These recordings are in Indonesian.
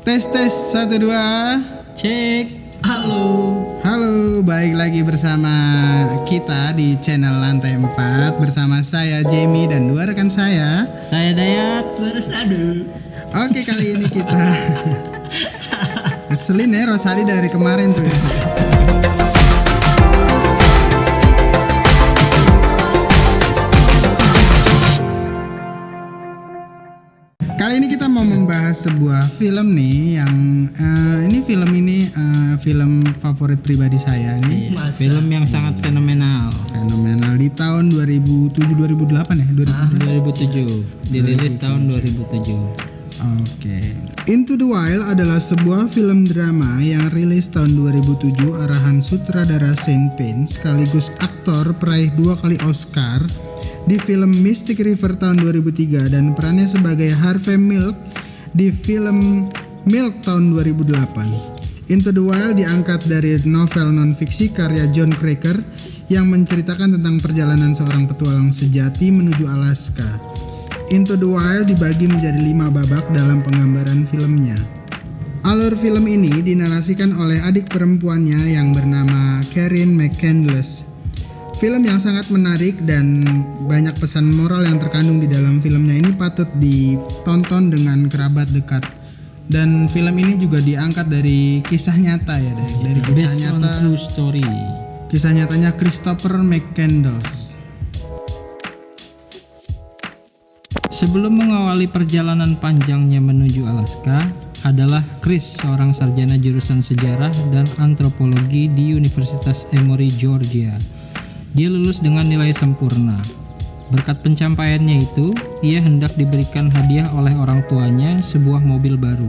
Tes 1 2. Cek. Halo. Halo, balik lagi bersama kita di channel Lantai 4 bersama saya Jamie dan dua rekan saya. Saya Dayat. Rosado. Oke, kali ini kita ngeselin ya Rosadi dari kemarin tuh ya. Kali ini kita mau membahas sebuah film nih yang film favorit pribadi saya nih. Film yang sangat fenomenal. Fenomenal di tahun 2007-2008 ya? 2007. Dirilis tahun 2007. Oke. Into the Wild adalah sebuah film drama yang rilis tahun 2007 arahan sutradara Sean Penn sekaligus aktor peraih 2 kali Oscar di film Mystic River tahun 2003 dan perannya sebagai Harvey Milk di film Milk tahun 2008. Into the Wild diangkat dari novel non-fiksi karya John Cracker yang menceritakan tentang perjalanan seorang petualang sejati menuju Alaska. Into the Wild dibagi menjadi 5 babak dalam penggambaran filmnya. Alur film ini dinarasikan oleh adik perempuannya yang bernama Karen McCandless. Film yang sangat menarik dan banyak pesan moral yang terkandung di dalam filmnya ini patut ditonton dengan kerabat dekat. Dan film ini juga diangkat dari kisah nyata ya, dari kisah Based nyata. on true story. Kisah nyatanya Christopher McCandless. Sebelum mengawali perjalanan panjangnya menuju Alaska adalah Chris, seorang sarjana jurusan sejarah dan antropologi di Universitas Emory, Georgia. Dia lulus dengan nilai sempurna. Berkat pencapaiannya itu, ia hendak diberikan hadiah oleh orang tuanya sebuah mobil baru.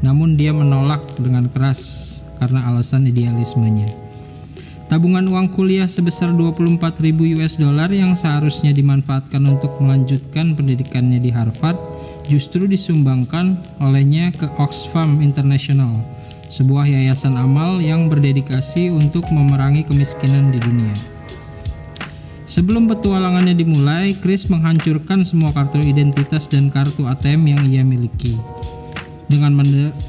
Namun dia menolak dengan keras karena alasan idealismenya. Tabungan uang kuliah sebesar 24.000 US dollar yang seharusnya dimanfaatkan untuk melanjutkan pendidikannya di Harvard justru disumbangkan olehnya ke Oxfam International, sebuah yayasan amal yang berdedikasi untuk memerangi kemiskinan di dunia. Sebelum petualangannya dimulai, Chris menghancurkan semua kartu identitas dan kartu ATM yang ia miliki. Dengan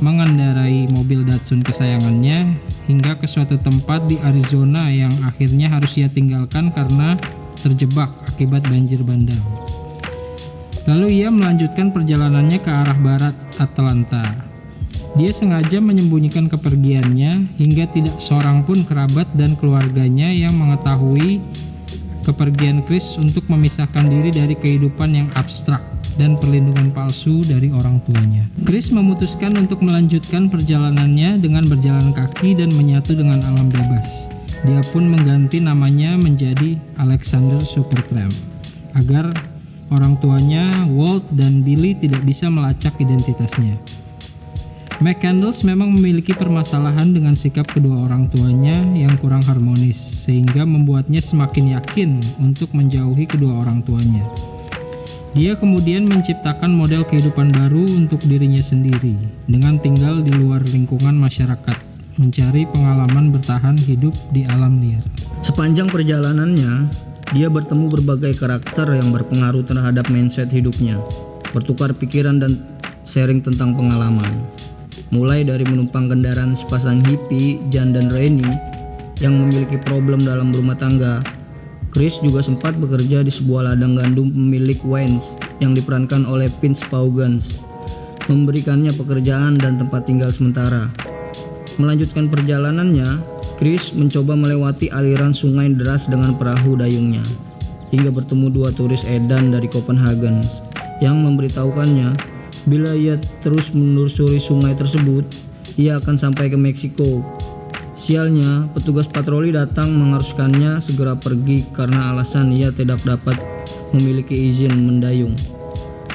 mengendarai mobil Datsun kesayangannya hingga ke suatu tempat di Arizona yang akhirnya harus ia tinggalkan karena terjebak akibat banjir bandang. Lalu ia melanjutkan perjalanannya ke arah barat Atlanta. Dia sengaja menyembunyikan kepergiannya hingga tidak seorang pun kerabat dan keluarganya yang mengetahui kepergian Chris untuk memisahkan diri dari kehidupan yang abstrak dan perlindungan palsu dari orang tuanya. Chris memutuskan untuk melanjutkan perjalanannya dengan berjalan kaki dan menyatu dengan alam bebas. Dia pun mengganti namanya menjadi Alexander Supertramp agar orang tuanya Walt dan Billy tidak bisa melacak identitasnya. McCandless memang memiliki permasalahan dengan sikap kedua orang tuanya yang kurang harmonis, sehingga membuatnya semakin yakin untuk menjauhi kedua orang tuanya. Dia kemudian menciptakan model kehidupan baru untuk dirinya sendiri, dengan tinggal di luar lingkungan masyarakat, mencari pengalaman bertahan hidup di alam liar. Sepanjang perjalanannya, dia bertemu berbagai karakter yang berpengaruh terhadap mindset hidupnya, bertukar pikiran dan sharing tentang pengalaman. Mulai dari menumpang kendaraan sepasang hippie, Jan dan Rennie, yang memiliki problem dalam berumah tangga. Chris juga sempat bekerja di sebuah ladang gandum pemilik Wayne's yang diperankan oleh Vince Vaughn, memberikannya pekerjaan dan tempat tinggal sementara. Melanjutkan perjalanannya, Chris mencoba melewati aliran sungai deras dengan perahu dayungnya, hingga bertemu 2 turis edan dari Copenhagen yang memberitahukannya bila ia terus menelusuri sungai tersebut, ia akan sampai ke Meksiko. Sialnya, petugas patroli datang mengharuskannya segera pergi karena alasan ia tidak dapat memiliki izin mendayung.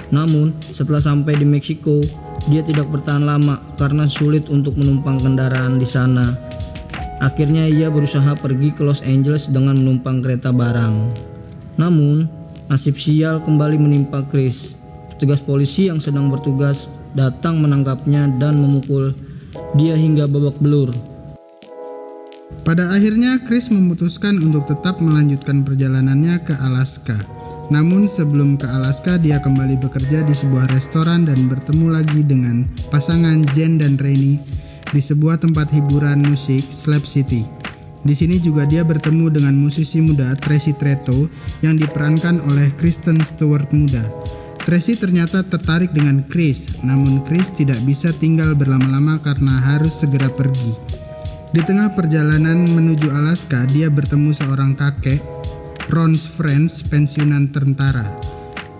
Namun, setelah sampai di Meksiko, dia tidak bertahan lama karena sulit untuk menumpang kendaraan di sana. Akhirnya ia berusaha pergi ke Los Angeles dengan menumpang kereta barang. Namun, nasib sial kembali menimpa Chris. Petugas polisi yang sedang bertugas datang menangkapnya dan memukul dia hingga babak belur. Pada akhirnya Chris memutuskan untuk tetap melanjutkan perjalanannya ke Alaska. Namun sebelum ke Alaska, dia kembali bekerja di sebuah restoran dan bertemu lagi dengan pasangan Jen dan Rennie di sebuah tempat hiburan musik Slab City. Di sini juga dia bertemu dengan musisi muda Tracy Treto yang diperankan oleh Kristen Stewart muda. Tracy ternyata tertarik dengan Chris, namun Chris tidak bisa tinggal berlama-lama karena harus segera pergi. Di tengah perjalanan menuju Alaska, dia bertemu seorang kakek, Ron's Friends, pensiunan tentara.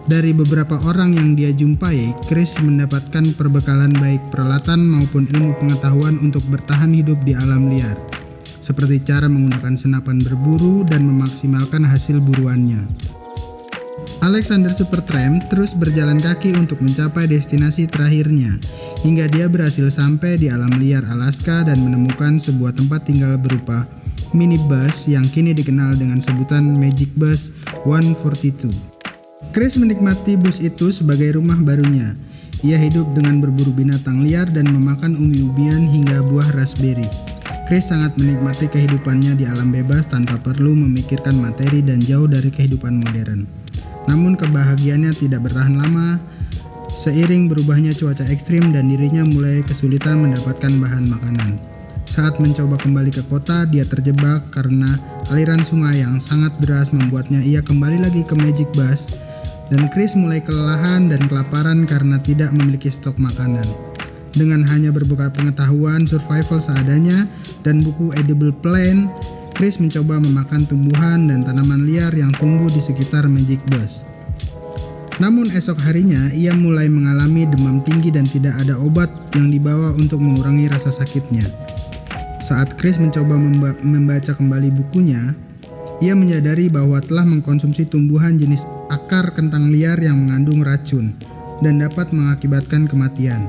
Dari beberapa orang yang dia jumpai, Chris mendapatkan perbekalan baik peralatan maupun ilmu pengetahuan untuk bertahan hidup di alam liar, seperti cara menggunakan senapan berburu dan memaksimalkan hasil buruannya. Alexander Supertramp terus berjalan kaki untuk mencapai destinasi terakhirnya, hingga dia berhasil sampai di alam liar Alaska dan menemukan sebuah tempat tinggal berupa minibus yang kini dikenal dengan sebutan Magic Bus 142. Chris menikmati bus itu sebagai rumah barunya. Ia hidup dengan berburu binatang liar dan memakan umbi-umbian hingga buah raspberry. Chris sangat menikmati kehidupannya di alam bebas tanpa perlu memikirkan materi dan jauh dari kehidupan modern. Namun kebahagiaannya tidak bertahan lama. Seiring berubahnya cuaca ekstrim dan dirinya mulai kesulitan mendapatkan bahan makanan. Saat mencoba kembali ke kota, dia terjebak karena aliran sungai yang sangat deras membuatnya ia kembali lagi ke Magic Bus, dan Chris mulai kelelahan dan kelaparan karena tidak memiliki stok makanan. Dengan hanya berbekal pengetahuan survival seadanya dan buku Edible Plant, Chris mencoba memakan tumbuhan dan tanaman liar yang tumbuh di sekitar Magic Bus. Namun esok harinya ia mulai mengalami demam tinggi dan tidak ada obat yang dibawa untuk mengurangi rasa sakitnya. Saat Chris mencoba membaca kembali bukunya, ia menyadari bahwa telah mengkonsumsi tumbuhan jenis akar kentang liar yang mengandung racun dan dapat mengakibatkan kematian.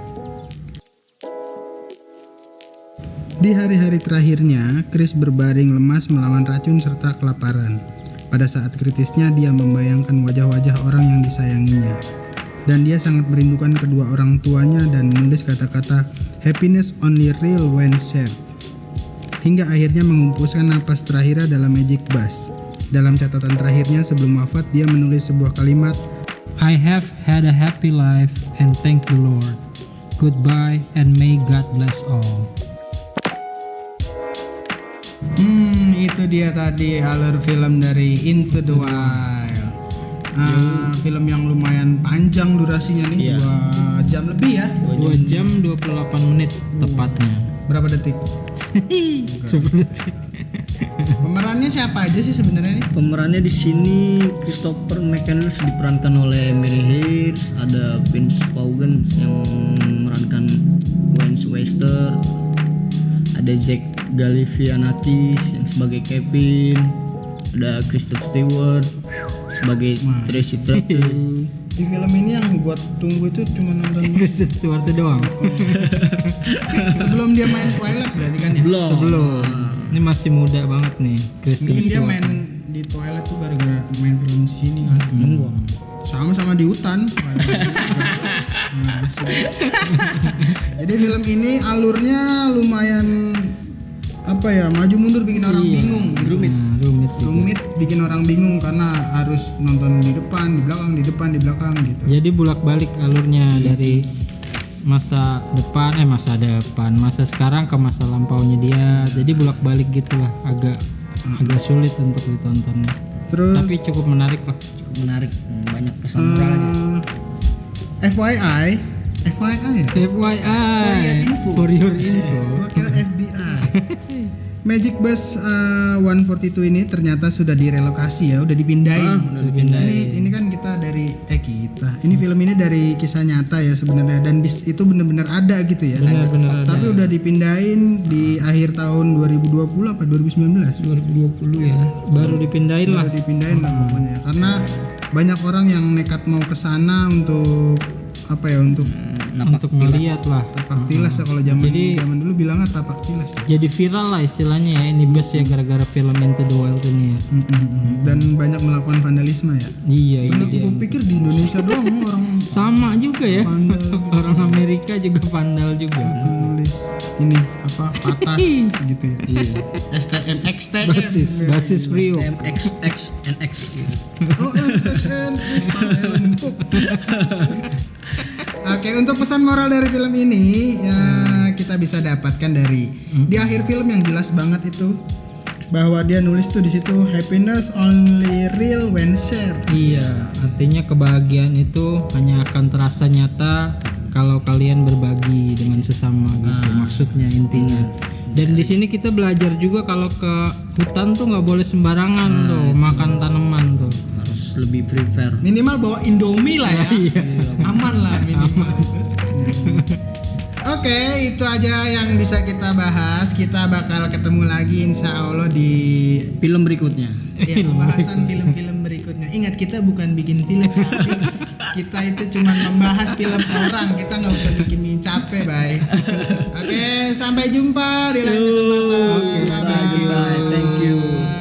Di hari-hari terakhirnya, Chris berbaring lemas melawan racun serta kelaparan. Pada saat kritisnya, dia membayangkan wajah-wajah orang yang disayanginya. Dan dia sangat merindukan kedua orang tuanya dan menulis kata-kata "happiness only real when shared." Hingga akhirnya menghembuskan napas terakhirnya dalam Magic Bus. Dalam catatan terakhirnya sebelum wafat, dia menulis sebuah kalimat, I have had a happy life and thank the Lord. Goodbye and may God bless all. Itu dia tadi alur film dari Into the Wild. Film yang lumayan panjang durasinya nih, 2 jam lebih ya. 2 jam 28 menit tepatnya. Berapa detik? 10 detik. Pemerannya siapa aja sih sebenarnya nih? Pemerannya di sini Christopher McCandless diperankan oleh Mary Harris, ada Vince Vaughn yang memerankan Wayne Webster, ada Zach Galifianakis yang sebagai Kevin, ada Kristen Stewart sebagai Tracy Treto. Di film ini yang buat tunggu itu cuma nonton Kristen Stewart doang. sebelum dia main Twilight berarti kan ya? Sebelum. Ini masih muda banget nih Kristen Mungkin dia Stewart. main di Twilight tuh gara-gara main film di sini kan. Sama-sama di hutan. Jadi film ini alurnya lumayan maju mundur bikin orang bingung. Rumit juga. Rumit bikin orang bingung karena harus nonton di depan, di belakang, di depan, di belakang gitu. Jadi bolak-balik alurnya dari masa sekarang ke masa lampaunya dia. Jadi bolak-balik gitulah, agak sulit untuk ditontonnya. Terus Tapi cukup menarik lah. Cukup menarik, banyak pesan moralnya. FYI ya? FYI for your info. Gua kira FBI. Magic Bus 142 ini ternyata sudah direlokasi ya, udah dipindahin. Ini kan ini film ini dari kisah nyata ya sebenarnya, dan bis itu benar-benar ada gitu ya. Benar-benar ada. Tapi udah dipindahin di akhir tahun 2020 apa 2019? 2020 ya. Baru dipindahin lah. Baru dipindahin lah pokoknya. Karena banyak orang yang nekat mau ke sana untuk untuk melihat lah. Tapak tilas ya kalau zaman dulu bilangnya tapak tilas. Jadi viral lah istilahnya ya ini bus ya gara-gara film Into the Wild ini ya. Dan banyak melakukan vandalisme ya. Iya, Karena iya. aku pikir di Indonesia doang orang Sama juga ya. vandal gitu. Orang Amerika juga vandal juga. Nulis ini apa patas gitu ya. Iya. STM XTM Basis Priok. XXNX gitu. Oh, LTN, empuk. Oke, untuk pesan moral dari film ini ya kita bisa dapatkan dari di akhir film yang jelas banget itu bahwa dia nulis tuh di situ happiness only real when shared. Iya, artinya kebahagiaan itu hanya akan terasa nyata kalau kalian berbagi dengan sesama gitu. Maksudnya intinya. Dan di sini kita belajar juga kalau ke hutan tuh nggak boleh sembarangan tuh makan tanaman tuh. Harus lebih prepare. Minimal bawa Indomie lah ya. Aman lah minimal. Oke, itu aja yang bisa kita bahas. Kita bakal ketemu lagi insya Allah di Film berikutnya. ya, pembahasan film-film berikutnya. Ingat kita bukan bikin film tapi kita itu cuma membahas film orang. Kita nggak usah bikin capek, bye. Oke, sampai jumpa di lain kesempatan. Bye. Thank you.